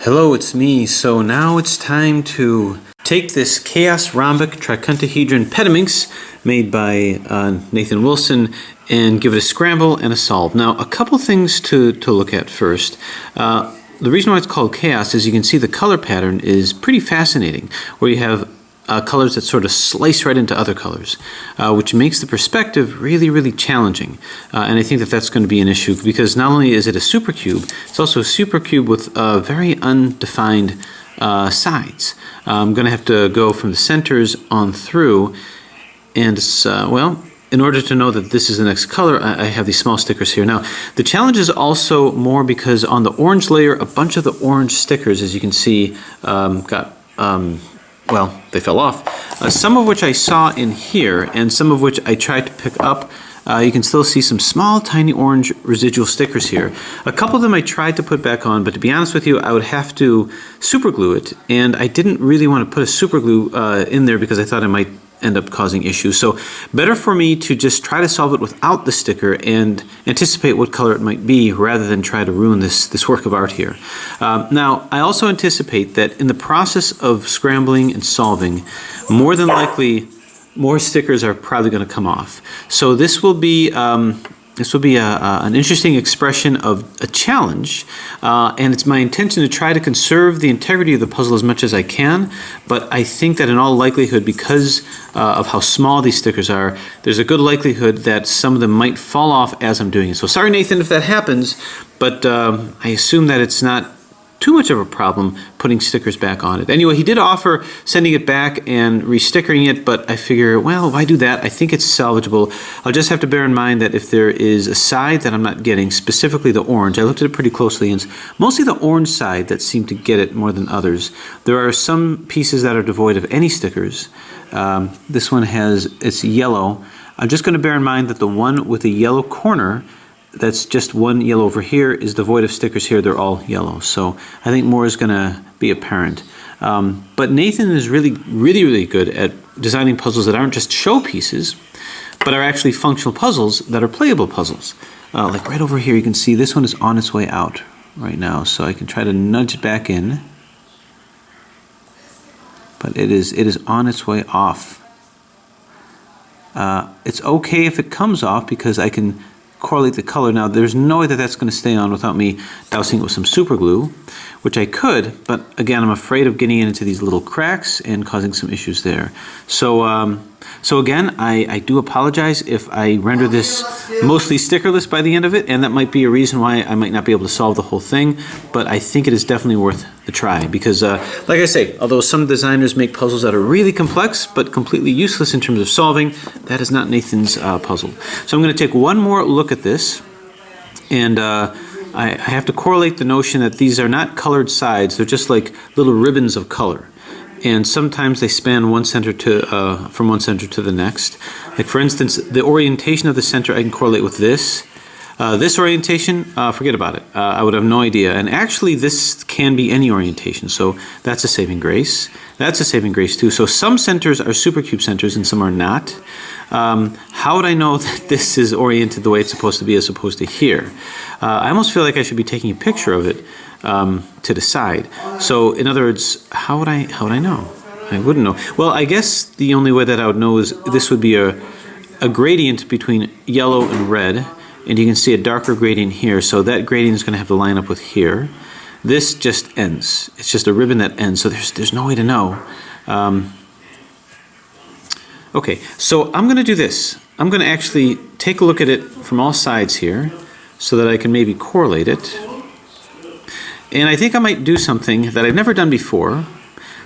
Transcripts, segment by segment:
Hello, it's me. So now it's time to take this Chaos Rhombic Tricontahedron Petaminx made by Nathan Wilson and give it a scramble and a solve. Now, a couple things to look at first. The reason why it's called Chaos is you can see the color pattern is pretty fascinating, where you have colors that sort of slice right into other colors, which makes the perspective really, really challenging. And I think that that's going to be an issue because not only is it a supercube, it's also a supercube with very undefined sides. I'm going to have to go from the centers on through, and well, in order to know that this is the next color, I have these small stickers here. Now, the challenge is also more because on the orange layer, a bunch of the orange stickers, as you can see, well, they fell off. Some of which I saw in here, and some of which I tried to pick up. You can still see some small, tiny orange residual stickers here. A couple of them I tried to put back on, but to be honest with you, I would have to super glue it, and I didn't really want to put a super glue in there because I thought it might end up causing issues. So better for me to just try to solve it without the sticker and anticipate what color it might be rather than try to ruin this work of art here. Now, I also anticipate that in the process of scrambling and solving, more than likely, more stickers are probably going to come off. So this will be an interesting expression of a challenge, and it's my intention to try to conserve the integrity of the puzzle as much as I can, but I think that in all likelihood, because of how small these stickers are, there's a good likelihood that some of them might fall off as I'm doing it. So sorry, Nathan, if that happens, but I assume that it's not too much of a problem putting stickers back on it. Anyway, he did offer sending it back and re-stickering it, but I figure, well, why do that? I think it's salvageable. I'll just have to bear in mind that if there is a side that I'm not getting, specifically the orange, I looked at it pretty closely, and it's mostly the orange side that seemed to get it more than others. There are some pieces that are devoid of any stickers. This one it's yellow. I'm just going to bear in mind that the one with the yellow corner, that's just one yellow over here, is devoid of stickers here. They're all yellow. So I think more is going to be apparent. But Nathan is really, really, really good at designing puzzles that aren't just showpieces, but are actually functional puzzles that are playable puzzles. Like right over here, you can see this one is on its way out right now. So I can try to nudge it back in. But it is on its way off. It's okay if it comes off because I can correlate the color. Now, there's no way that that's going to stay on without me dousing it with some super glue, which I could, but again, I'm afraid of getting into these little cracks and causing some issues there. So again, I do apologize if I render this mostly stickerless by the end of it, and that might be a reason why I might not be able to solve the whole thing, but I think it is definitely worth the try because, like I say, although some designers make puzzles that are really complex but completely useless in terms of solving, that is not Nathan's puzzle. So I'm going to take one more look at this, and I have to correlate the notion that these are not colored sides, they're just like little ribbons of color. And sometimes they span one center from one center to the next. Like for instance, the orientation of the center I can correlate with this. This orientation, forget about it. I would have no idea. And actually this can be any orientation, so that's a saving grace. That's a saving grace too. So some centers are supercube centers and some are not. How would I know that this is oriented the way it's supposed to be as opposed to here? I almost feel like I should be taking a picture of it to decide. So in other words, how would I know? I wouldn't know. Well, I guess the only way that I would know is this would be a gradient between yellow and red, and you can see a darker gradient here, so that gradient is going to have to line up with here. This just ends. It's just a ribbon that ends, so there's no way to know. Okay, so I'm going to do this. I'm going to actually take a look at it from all sides here so that I can maybe correlate it. And I think I might do something that I've never done before.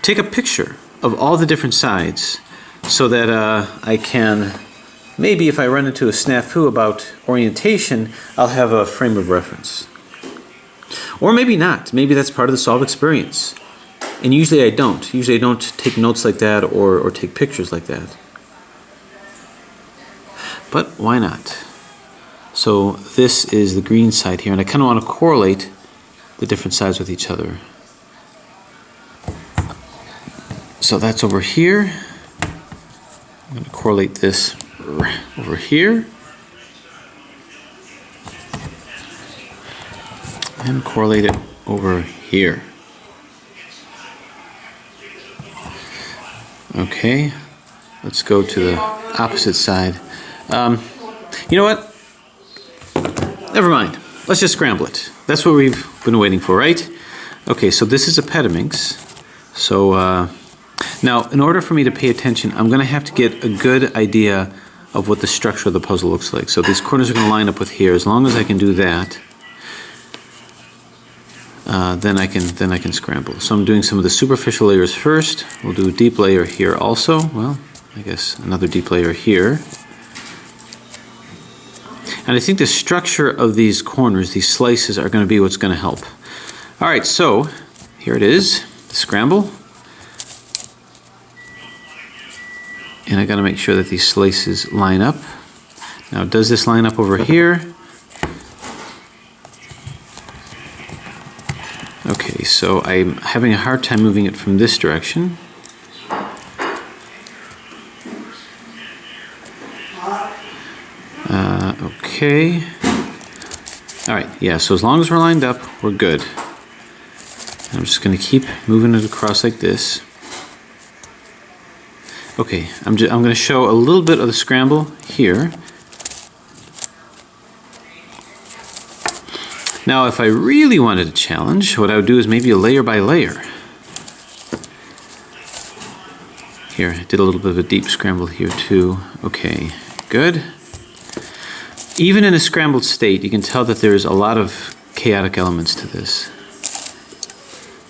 Take a picture of all the different sides so that I can, maybe if I run into a snafu about orientation, I'll have a frame of reference. Or maybe not. Maybe that's part of the solve experience. And usually I don't. Usually I don't take notes like that or take pictures like that. But why not? So this is the green side here, and I kind of want to correlate the different sides with each other. So that's over here. I'm going to correlate this over here. And correlate it over here. Okay, let's go to the opposite side. You know what? Never mind. Let's just scramble it. That's what we've been waiting for, right? Okay, so this is a Petaminx. So now, in order for me to pay attention, I'm going to have to get a good idea of what the structure of the puzzle looks like. So these corners are going to line up with here. As long as I can do that, then I can scramble. So I'm doing some of the superficial layers first. We'll do a deep layer here also. Well, I guess another deep layer here. And I think the structure of these corners, these slices, are going to be what's going to help. All right, so here it is, the scramble. And I got to make sure that these slices line up. Now, does this line up over here? Okay, so I'm having a hard time moving it from this direction. Okay. All right, yeah, so as long as we're lined up, we're good. I'm just going to keep moving it across like this. Okay, I'm going to show a little bit of the scramble here. Now, if I really wanted a challenge, what I would do is maybe a layer by layer. Here, I did a little bit of a deep scramble here too. Okay, good. Even in a scrambled state, you can tell that there's a lot of chaotic elements to this.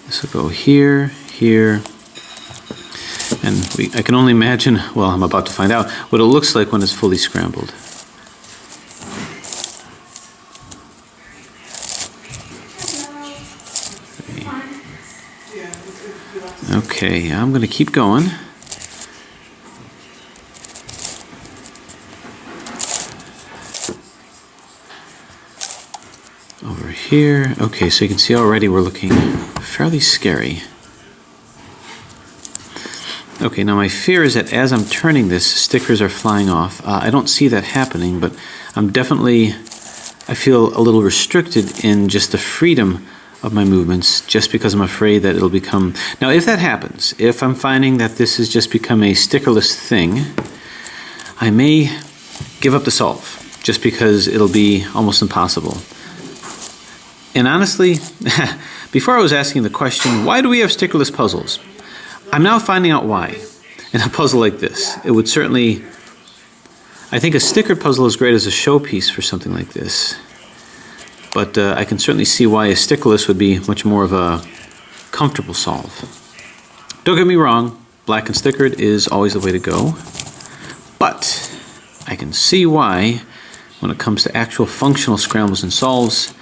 This will go here, here, and I can only imagine, well, I'm about to find out, what it looks like when it's fully scrambled. Okay, I'm going to keep going. Over here. Okay, so you can see already we're looking fairly scary. Okay, now my fear is that as I'm turning this, stickers are flying off. I don't see that happening, but I feel a little restricted in just the freedom of my movements, just because I'm afraid that it'll become... Now, if that happens, if I'm finding that this has just become a stickerless thing, I may give up the solve, just because it'll be almost impossible. And honestly, before I was asking the question, why do we have stickerless puzzles? I'm now finding out why. In a puzzle like this, it would certainly... I think a stickered puzzle is great as a showpiece for something like this. But I can certainly see why a stickerless would be much more of a comfortable solve. Don't get me wrong, black and stickered is always the way to go. But I can see why, when it comes to actual functional scrambles and solves,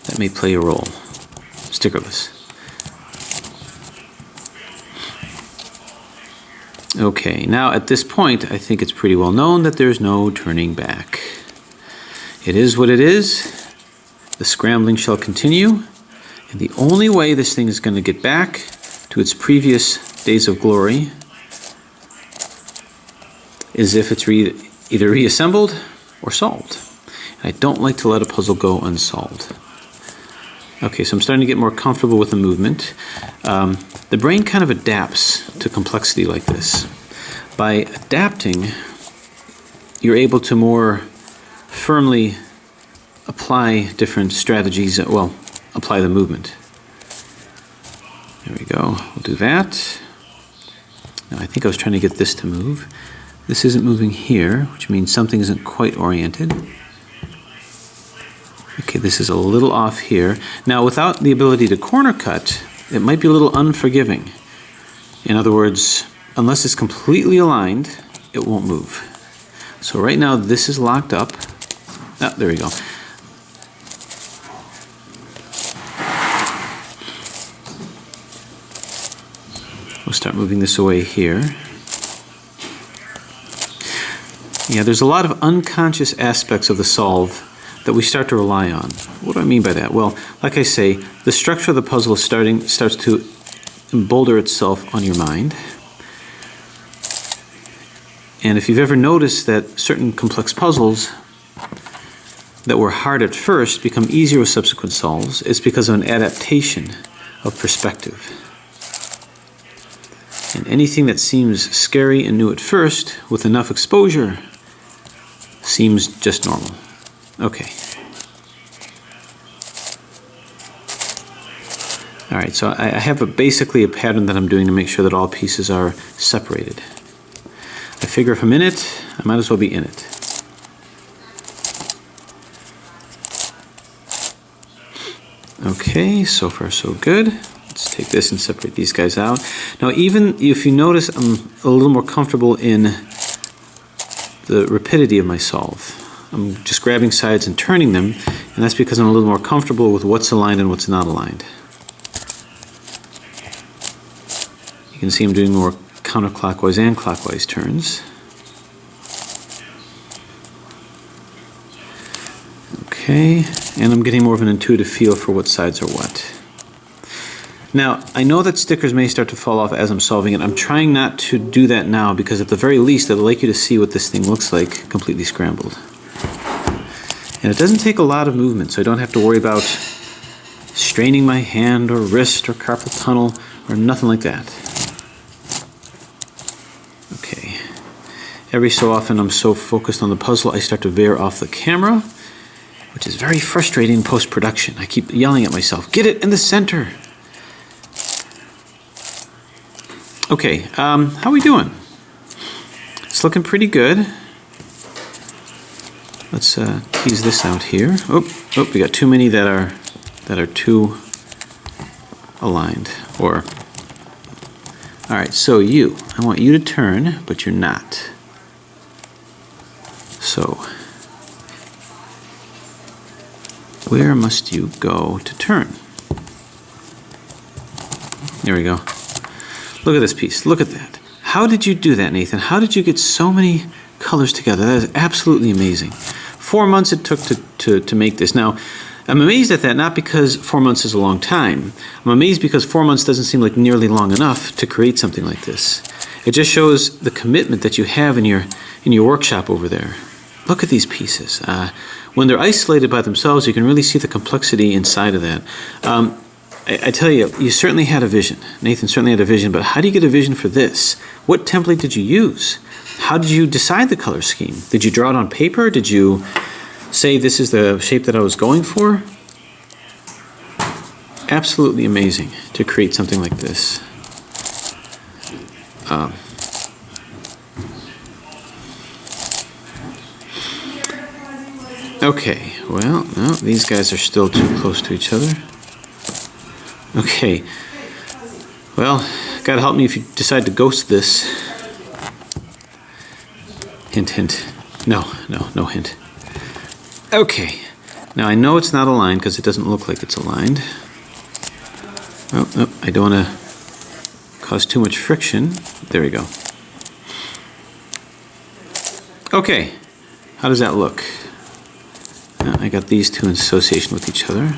that may play a role. Stickerless. Okay, now at this point, I think it's pretty well known that there's no turning back. It is what it is. The scrambling shall continue, and the only way this thing is going to get back to its previous days of glory is if it's either reassembled or solved. And I don't like to let a puzzle go unsolved. Okay, so I'm starting to get more comfortable with the movement. The brain kind of adapts to complexity like this. By adapting, you're able to more firmly apply different strategies, well, apply the movement. There we go, we'll do that. Now I think I was trying to get this to move. This isn't moving here, which means something isn't quite oriented. Okay, this is a little off here. Now without the ability to corner cut, it might be a little unforgiving. In other words, unless it's completely aligned, it won't move. So right now this is locked up. Oh, there we go. We'll start moving this away here. Yeah, there's a lot of unconscious aspects of the solve that we start to rely on. What do I mean by that? Well, like I say, the structure of the puzzle starts to embolden itself on your mind. And if you've ever noticed that certain complex puzzles that were hard at first become easier with subsequent solves, it's because of an adaptation of perspective. And anything that seems scary and new at first, with enough exposure, seems just normal. Okay. All right, so I have basically a pattern that I'm doing to make sure that all pieces are separated. I figure if I'm in it, I might as well be in it. Okay, so far so good. Let's take this and separate these guys out. Now, even if you notice, I'm a little more comfortable in the rapidity of my solve. I'm just grabbing sides and turning them, and that's because I'm a little more comfortable with what's aligned and what's not aligned. You can see I'm doing more counterclockwise and clockwise turns. Okay, and I'm getting more of an intuitive feel for what sides are what. Now, I know that stickers may start to fall off as I'm solving it. I'm trying not to do that now because at the very least, I'd like you to see what this thing looks like completely scrambled. And it doesn't take a lot of movement, so I don't have to worry about straining my hand or wrist or carpal tunnel or nothing like that. Okay. Every so often I'm so focused on the puzzle I start to veer off the camera, which is very frustrating in post-production. I keep yelling at myself, get it in the center. Okay, how are we doing? It's looking pretty good. Let's tease this out here. Oh, we got too many that are too aligned. Or, all right, so I want you to turn, but you're not. So, where must you go to turn? There we go. Look at this piece. Look at that. How did you do that, Nathan? How did you get so many colors together? That is absolutely amazing. 4 months it took to make this. Now, I'm amazed at that, not because 4 months is a long time. I'm amazed because 4 months doesn't seem like nearly long enough to create something like this. It just shows the commitment that you have in your workshop over there. Look at these pieces. When they're isolated by themselves, you can really see the complexity inside of that. I tell you, you certainly had a vision. Nathan certainly had a vision, but how do you get a vision for this? What template did you use? How did you decide the color scheme? Did you draw it on paper? Did you say this is the shape that I was going for? Absolutely amazing to create something like this. Okay, well, no, these guys are still too close to each other. Okay, well, God help me if you decide to ghost this. Hint, hint. No hint. Okay, now I know it's not aligned because it doesn't look like it's aligned. Oh, I don't want to cause too much friction. There we go. Okay, how does that look? I got these two in association with each other.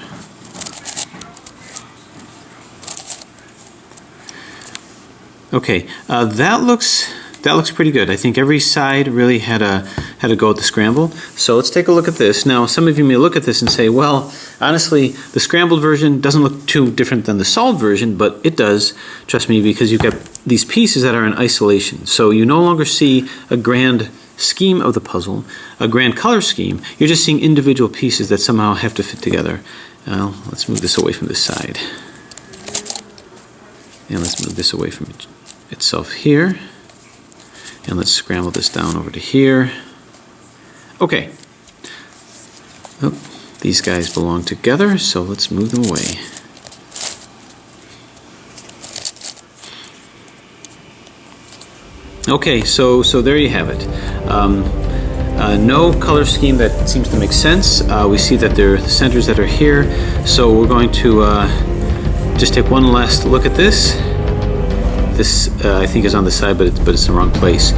Okay, that looks pretty good. I think every side really had a go at the scramble. So let's take a look at this. Now, some of you may look at this and say, well, honestly, the scrambled version doesn't look too different than the solved version, but it does, trust me, because you've got these pieces that are in isolation. So you no longer see a grand scheme of the puzzle, a grand color scheme. You're just seeing individual pieces that somehow have to fit together. Let's move this away from this side. And let's move this away from itself here. And let's scramble this down over to here. Okay. Oh, these guys belong together, so let's move them away. Okay, so there you have it. No color scheme that seems to make sense. We see that there are the centers that are here, so we're going to just take one last look at this. This I think is on the side, but it's the wrong place.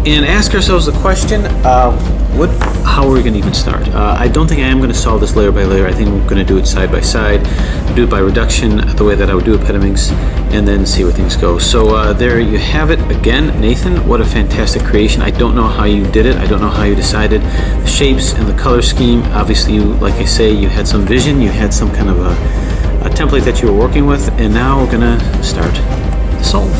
And ask ourselves the question, how are we going to even start? I don't think I am going to solve this layer by layer. I think I'm going to do it side by side, do it by reduction, the way that I would do a Petaminx, and then see where things go. So there you have it. Again, Nathan, what a fantastic creation. I don't know how you did it. I don't know how you decided the shapes and the color scheme. Obviously, you, like I say, you had some vision, you had some kind of a template that you were working with, and now we're going to start the solve.